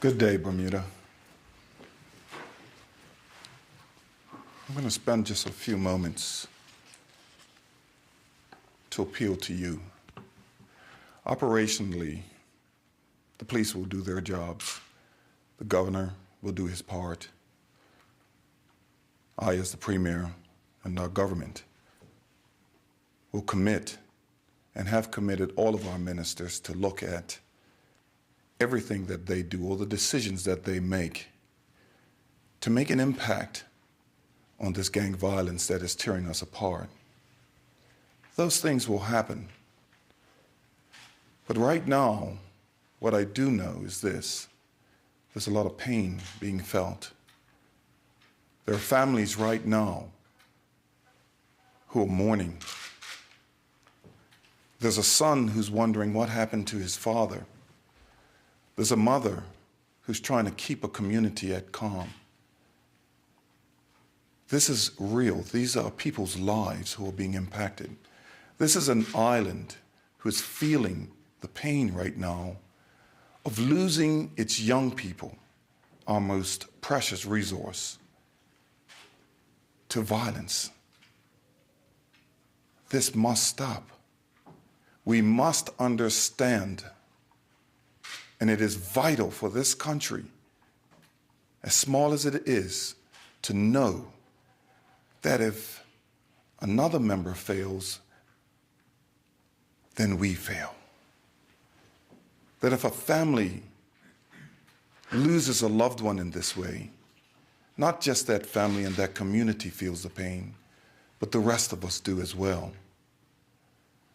Good day, Bermuda. I'm going to spend just a few moments to appeal to you. Operationally, the police will do their jobs. The governor will do his part. I, as the premier, and our government will commit and have committed all of our ministers to look at everything that they do, all the decisions that they make, to make an impact on this gang violence that is tearing us apart. Those things will happen. But right now, what I do know is this: there's a lot of pain being felt. There are families right now who are mourning. There's a son who's wondering what happened to his father. There's a mother who's trying to keep a community at calm. This is real. These are people's lives who are being impacted. This is an island who is feeling the pain right now of losing its young people, our most precious resource, to violence. This must stop. We must understand, and it is vital for this country, as small as it is, to know that if another member fails, then we fail. That if a family loses a loved one in this way, not just that family and that community feels the pain, but the rest of us do as well.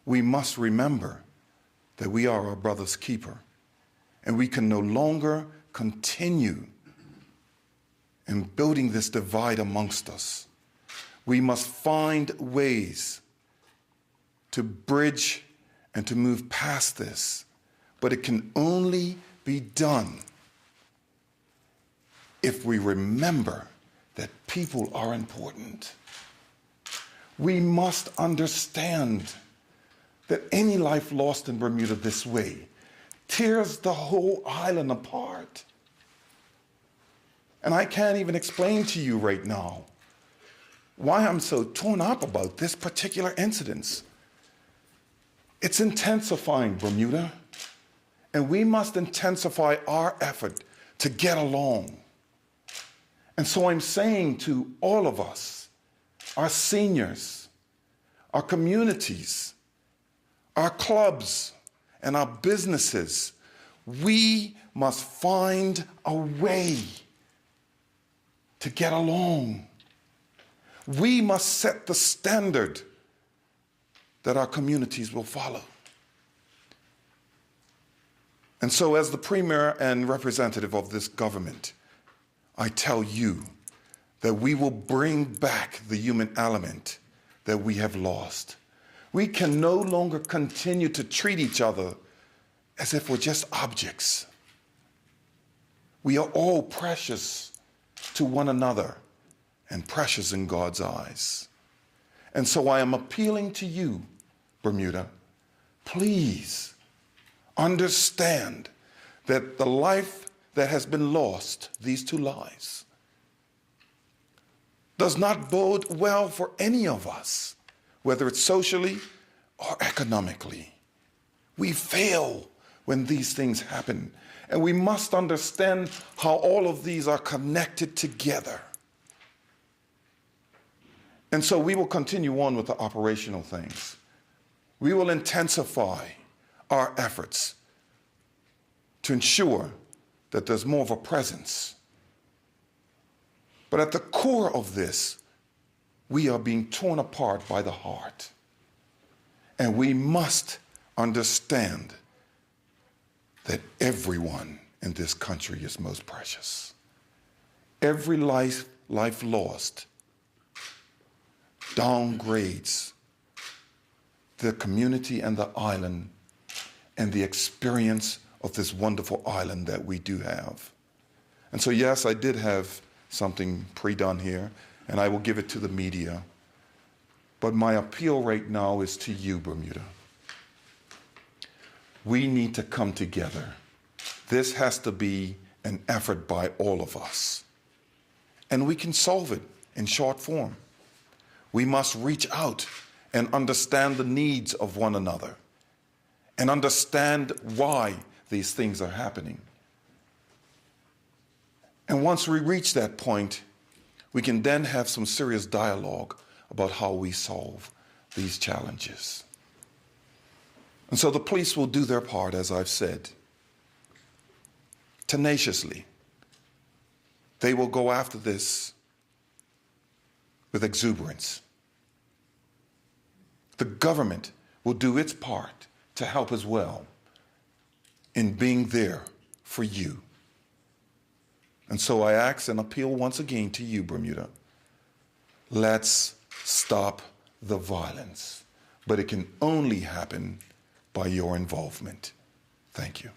We must remember that we are our brother's keeper, and we can no longer continue in building this divide amongst us. We must find ways to bridge and to move past this, but it can only be done if we remember that people are important. We must understand that any life lost in Bermuda this way tears the whole island apart. And I can't even explain to you right now why I'm so torn up about this particular incident. It's intensifying, Bermuda, and we must intensify our effort to get along. And so I'm saying to all of us, our seniors, our communities, our clubs, and our businesses, we must find a way to get along. We must set the standard that our communities will follow. And so as the premier and representative of this government, I tell you that we will bring back the human element that we have lost. We can no longer continue to treat each other as if we're just objects. We are all precious to one another and precious in God's eyes. And so I am appealing to you, Bermuda, please understand that the life that has been lost, these two lives, does not bode well for any of us, whether it's socially or economically. We fail when these things happen, and we must understand how all of these are connected together. And so we will continue on with the operational things. We will intensify our efforts to ensure that there's more of a presence. But at the core of this, we are being torn apart by the heart. And we must understand that everyone in this country is most precious. Every life lost downgrades the community and the island and the experience of this wonderful island that we do have. And so yes, I did have something pre-done here, and I will give it to the media. But my appeal right now is to you, Bermuda. We need to come together. This has to be an effort by all of us. And we can solve it in short form. We must reach out and understand the needs of one another and understand why these things are happening. And once we reach that point, we can then have some serious dialogue about how we solve these challenges. And so the police will do their part, as I've said, tenaciously. They will go after this with exuberance. The government will do its part to help as well in being there for you. And so I ask and appeal once again to you, Bermuda. Let's stop the violence. But it can only happen by your involvement. Thank you.